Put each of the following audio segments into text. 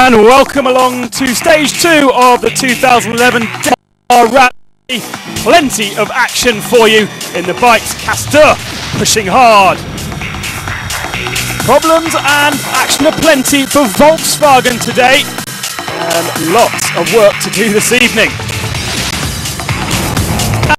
And welcome along to stage 2 of the 2011 Dakar Rally. Plenty of action for you in the bikes. Castor pushing hard. Problems and action aplenty for Volkswagen today. And lots of work to do this evening.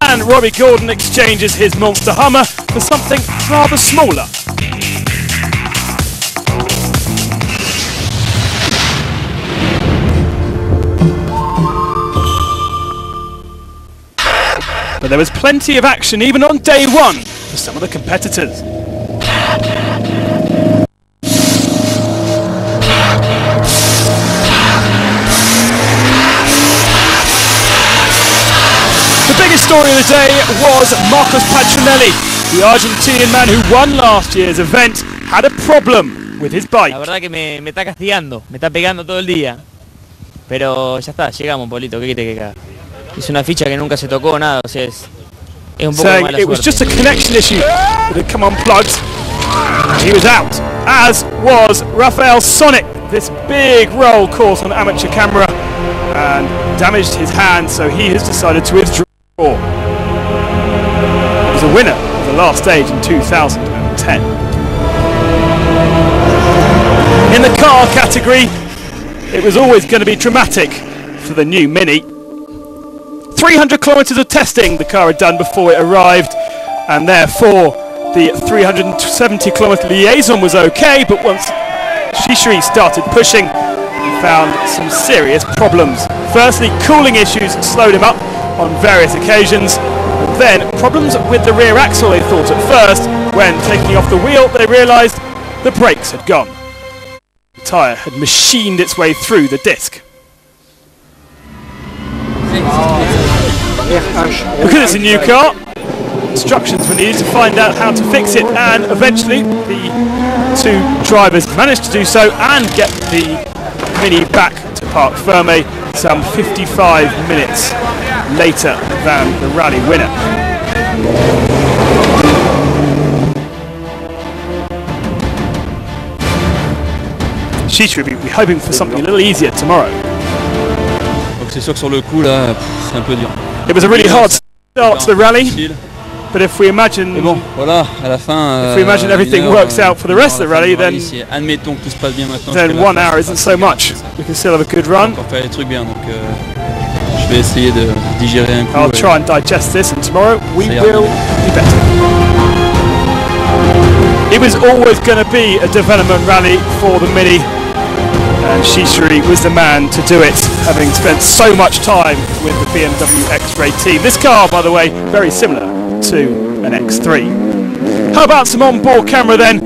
And Robbie Gordon exchanges his monster Hummer for something rather smaller. But there was plenty of action even on day 1 for some of the competitors. The biggest story of the day was Marcos Patronelli, the Argentinian man who won last year's event, had a problem with his bike. La verdad que me está castigando, me está pegando todo el día. Pero ya está, llegamos, Polito, ¿qué quiere que haga? Es una ficha que nunca se tocó, nada, o sea, es un poco de mala it was suerte. just a connection issue that had come unplugged. He was out, as was Rafael Sonic, this big roll course on amateur camera, and damaged his hand, so he has decided to withdraw. He was a winner of the last stage in 2010. In the car category, it was always going to be dramatic for the new Mini. 300 kilometres of testing the car had done before it arrived, and therefore the 370 kilometre liaison was okay, but once Shishri started pushing, he found some serious problems. Firstly, cooling issues slowed him up on various occasions, and then problems with the rear axle, they thought at first. When taking off the wheel, they realised the brakes had gone. The tyre had machined its way through the disc. Because it's a new car, instructions were needed to find out how to fix it, and eventually the two drivers managed to do so and get the Mini back to Parc Fermé some 55 minutes later than the rally winner. Shishri will be hoping for something a little easier tomorrow. C'est sûr que sur le coup là, c'est un peu dur. It was a really hard start to the rally, but if we imagine, mais bon, voilà, à la fin, if we imagine everything works out for the rest of the rally, then admettons que tout se passe bien maintenant. Then 1 hour isn't so much. We can still have a good run. On fait les trucs bien, donc je vais essayer de digérer un coup. I'll try and digest this, and tomorrow we will be better. It was always going to be a development rally for the Mini, and Shishri was the man to do it, having spent so much time with the BMW X-Ray team. This car, by the way, very similar to an X3. How about some on-board camera then?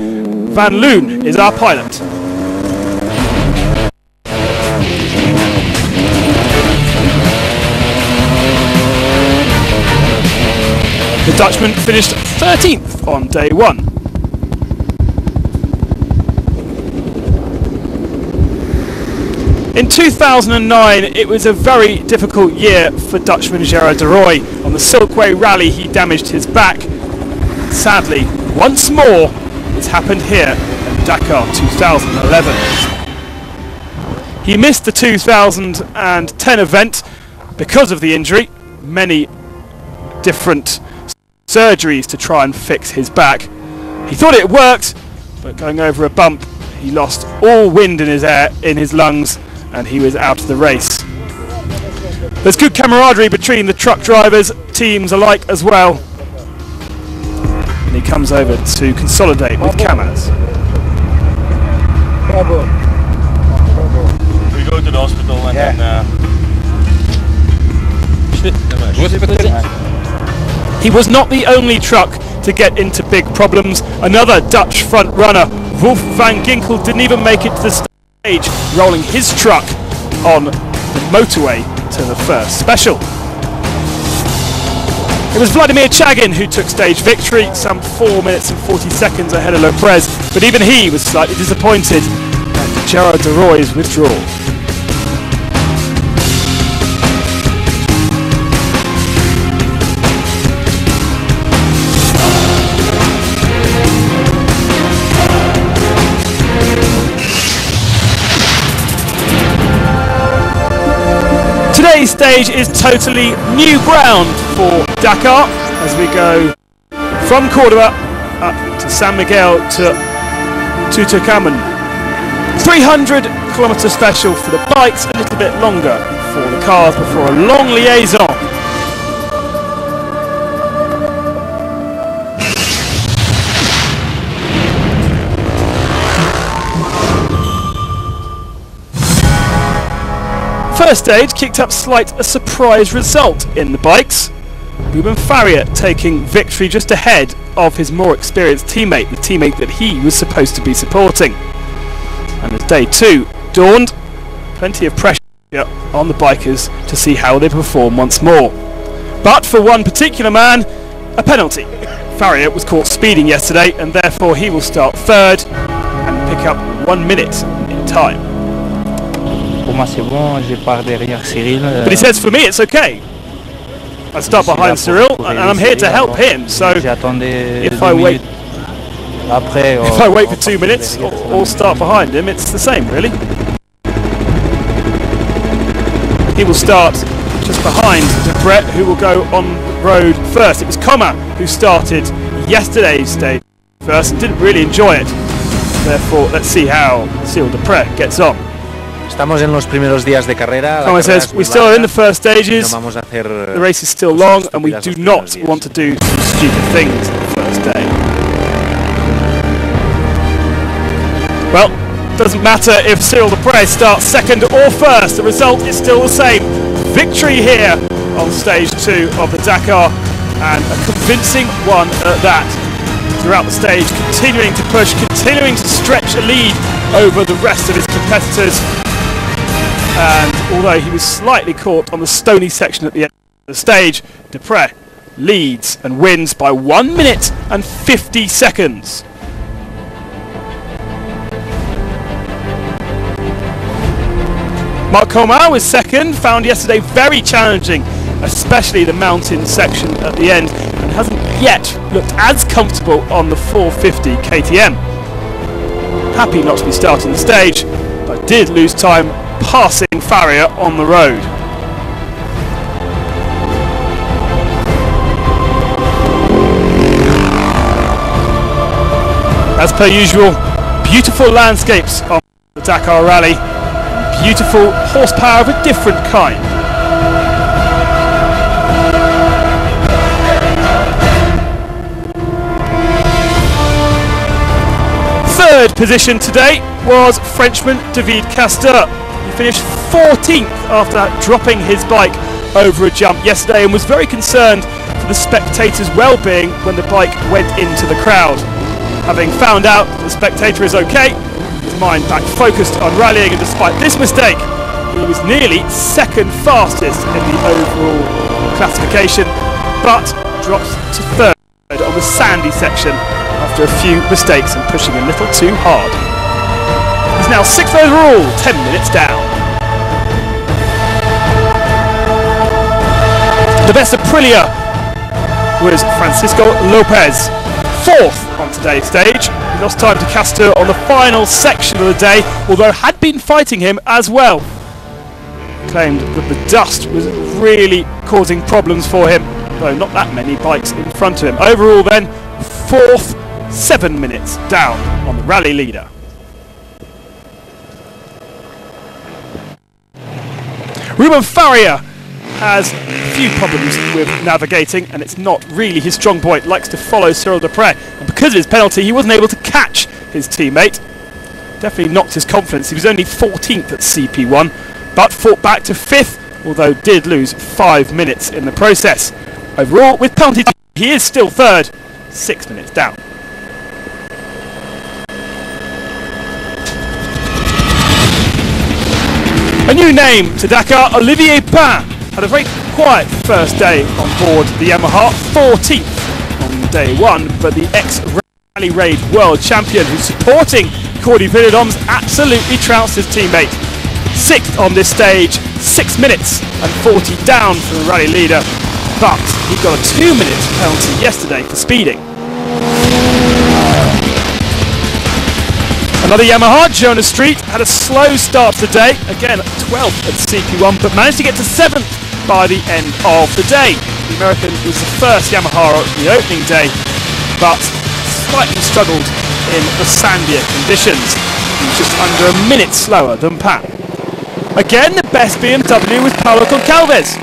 Van Loon is our pilot. The Dutchman finished 13th on day 1. In 2009, it was a very difficult year for Dutchman Gerard de Rooij. On the Silkway Rally, he damaged his back. Sadly, once more, it's happened here at Dakar 2011. He missed the 2010 event because of the injury. Many different surgeries to try and fix his back. He thought it worked, but going over a bump, he lost all wind in his lungs, and he was out of the race. There's good camaraderie between the truck drivers, teams alike as well. And he comes over to consolidate with Kamaz. We go to the hospital and then... He was not the only truck to get into big problems. Another Dutch front runner, Wolf van Ginkel, didn't even make it to the stage, rolling his truck on the motorway to the first special. It was Vladimir Chagin who took stage victory, some 4 minutes and 40 seconds ahead of Lopez, but even he was slightly disappointed at Gerard de Rooij's withdrawal. Today's stage is totally new ground for Dakar as we go from Cordoba up to San Miguel to Tutankhamun. 300-kilometre special for the bikes, a little bit longer for the cars before a long liaison. First stage kicked up a surprise result in the bikes. Ruben Farrier taking victory just ahead of his more experienced teammate, the teammate that he was supposed to be supporting. And as day two dawned, plenty of pressure on the bikers to see how they perform once more. But for one particular man, a penalty. Farrier was caught speeding yesterday and therefore he will start third and pick up 1 minute in time. But he says, for me it's okay. I start behind Cyril and I'm here to help him, so if I wait for 2 minutes or start behind him, it's the same really. He will start just behind Brett, who will go on road first. It was Coma who started yesterday's stage first and didn't really enjoy it. Therefore, let's see how Cyril Depret gets on. Estamos en los primeros días de carrera. Coma says, we still are in the first stages, the race is still long and we do not want to do some stupid things on the first day. Well, doesn't matter if Cyril Depret starts second or first, the result is still the same. Victory here on stage 2 of the Dakar, and a convincing one at that. Throughout the stage, continuing to push, continuing to stretch a lead over the rest of his competitors. And although he was slightly caught on the stony section at the end of the stage, Depret leads and wins by 1 minute and 50 seconds. Marc Comar was second, found yesterday very challenging, especially the mountain section at the end, and hasn't yet looked as comfortable on the 450 KTM. Happy not to be starting the stage, but did lose time passing Farrier on the road. As per usual, beautiful landscapes on the Dakar Rally, beautiful horsepower of a different kind. Third position today was Frenchman David Castor. He finished 14th after dropping his bike over a jump yesterday and was very concerned for the spectators' well-being when the bike went into the crowd. Having found out the spectator is okay, his mind back focused on rallying, and despite this mistake, he was nearly second fastest in the overall classification, but drops to third on the sandy section after a few mistakes and pushing a little too hard. He's now 6th overall, 10 minutes down. The best Aprilia was Francisco Lopez, 4th on today's stage. He lost time to Castor on the final section of the day, although had been fighting him as well. Claimed that the dust was really causing problems for him, though not that many bikes in front of him. Overall then, 4th, 7 minutes down on the rally leader. Ruben Farrier has a few problems with navigating, and it's not really his strong point. Likes to follow Cyril Depret, and because of his penalty he wasn't able to catch his teammate. Definitely knocked his confidence. He was only 14th at CP1, but fought back to 5th, although did lose 5 minutes in the process. Overall, with penalty he is still 3rd, 6 minutes down. A new name to Dakar, Olivier Pain, had a very quiet first day on board the Yamaha, 14th on day 1, but the ex-Rally Raid world champion who's supporting Cordy Villidoms absolutely trounced his teammate. 6th on this stage, 6 minutes and 40 down from the rally leader, but he got a 2-minute penalty yesterday for speeding. Another Yamaha, Jonas Street, had a slow start to the day. Again, 12th at CP1, but managed to get to 7th by the end of the day. The American was the first Yamaha on the opening day, but slightly struggled in the sandier conditions. He was just under a minute slower than Pat. Again, the best BMW was Paulo Goncalves.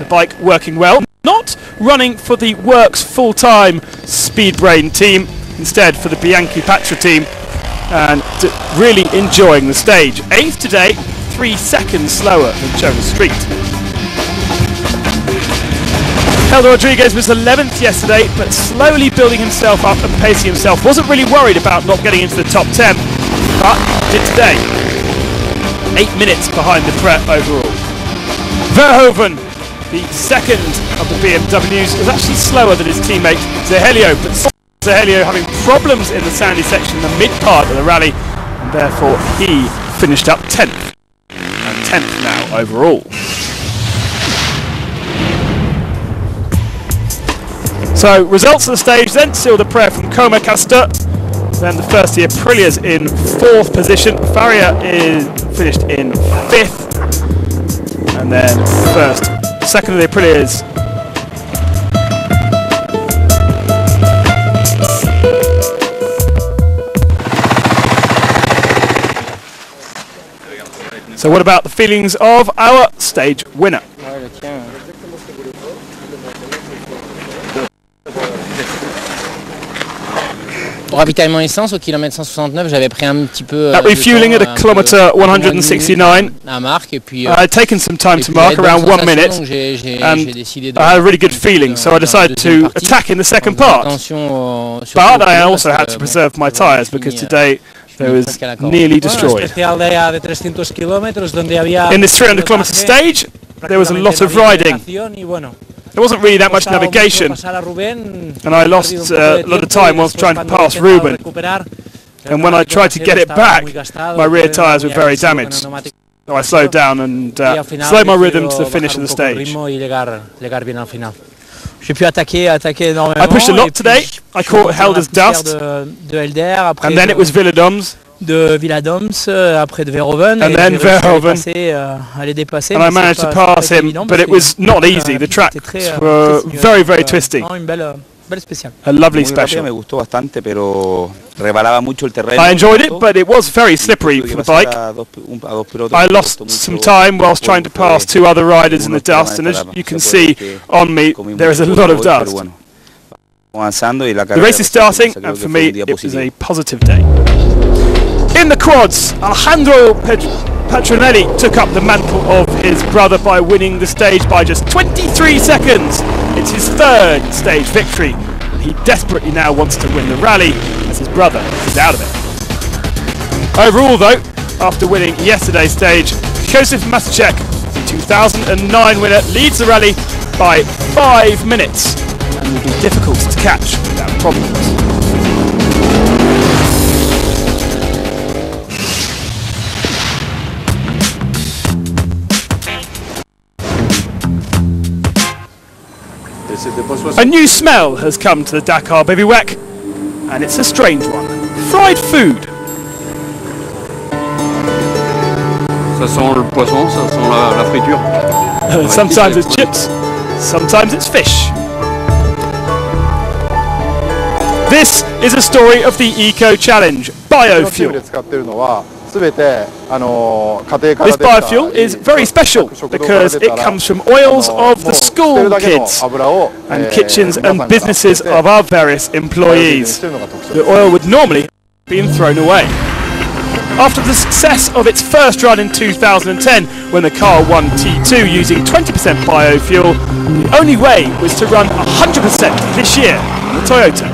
The bike working well, not running for the Works full-time Speedbrain team, instead for the Bianchi Patra team, and really enjoying the stage. 8th today, 3 seconds slower than Jonas Street. Helder Rodriguez was 11th yesterday, but slowly building himself up and pacing himself. Wasn't really worried about not getting into the top 10, but did today. 8 minutes behind the prep overall. Verhoeven, the second of the BMWs, was actually slower than his teammate Zehelio, but Zehelio having problems in the sandy section, the mid part of the rally, and therefore he finished up 10th, and 10th now overall. So results of the stage then seal the prayer from Coma Castor. Then the first year Aprilia's in 4th position, Faria is finished in 5th, and then second of the Aprilia's So what about the feelings of our stage winner? Au ravitaillement essence au kilomètre 169, j'avais pris un petit peu At refueling at a kilometre 169, à marque et puis I had taken some time to mark, around 1 minute, and I had a really good feeling, so I decided to attack in the second part. But I also had to preserve my tyres because today they was nearly destroyed. In this 300 kilometre stage, there was a lot of riding. There wasn't really that much navigation, and I lost a lot of time whilst trying to pass Ruben. And when I tried to get it back, my rear tyres were very damaged. So I slowed down and slowed my rhythm to the finish of the stage. I pushed a lot today. I caught Helder's dust, and then it was Villadoms. De Villadoms, après de Verhoeven, and then Verhoeven, and I managed to pass him, but it was not easy. The tracks were very, very twisty. A lovely special. I enjoyed it, but it was very slippery for the bike. I lost some time whilst trying to pass 2 other riders in the dust, and as you can see on me, there is a lot of dust. The race is starting, and for me, it was a positive day. In the quads, Alejandro Petronelli took up the mantle of his brother by winning the stage by just 23 seconds. It's his 3rd stage victory, and he desperately now wants to win the rally as his brother is out of it. Overall though, after winning yesterday's stage, Josef Masacek, the 2009 winner, leads the rally by 5 minutes, and will be difficult to catch without problems. A new smell has come to the Dakar bivouac, and it's a strange one. Fried food. Ça sent le poisson, ça sent la friture. Sometimes it's chips, sometimes it's fish. This is a story of the Eco Challenge, biofuel. This biofuel is very special because it comes from oils of the school kids and kitchens and businesses of our various employees. The oil would normally have been thrown away. After the success of its first run in 2010, when the car won T2 using 20% biofuel, the only way was to run 100% this year on the Toyota.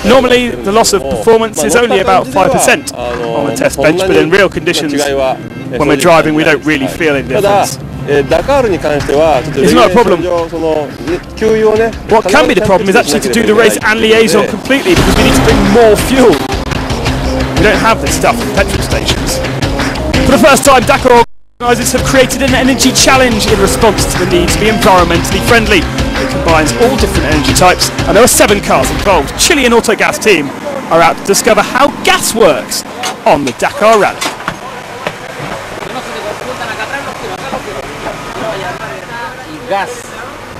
Normally, the loss of performance is only about 5% on the test bench, but in real conditions, when we're driving, we don't really feel any difference. It's not a problem. What can be the problem is actually to do the race and liaison completely, because we need to bring more fuel. We don't have this stuff at petrol stations. For the first time, Dakar organisers have created an energy challenge in response to the need to be environmentally friendly. It combines all different energy types, and there are 7 cars involved. Chilean Autogas team are out to discover how gas works on the Dakar Rally.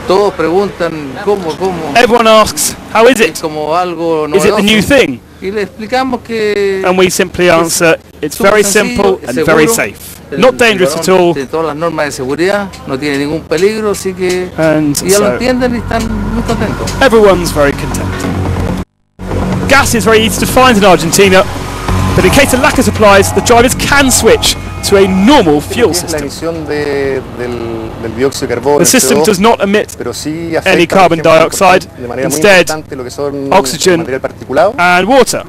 Todos preguntan cómo, Everyone asks, how is it? como algo Is it the new thing? Y le explicamos que And we simply answer, it's very simple and very safe. Not dangerous at all. Tiene todas las normas de seguridad, no tiene ningún peligro, así que And ya lo so entienden y están muy contentos. everyone's very content. Gas is very easy to find in Argentina, but in case of lack of supplies, the drivers can switch to a normal fuel system. The system does not emit any carbon dioxide, instead oxygen and water.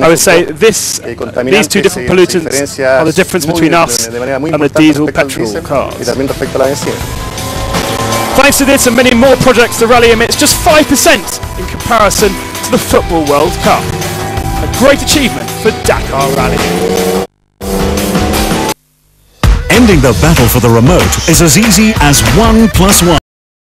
I would say these two different pollutants are the difference between us and the diesel petrol cars. Thanks to this and many more projects, the rally emits just 5% in comparison to the Football World Cup. A great achievement for Dakar Rally. Ending the battle for the remote is as easy as 1 + 1.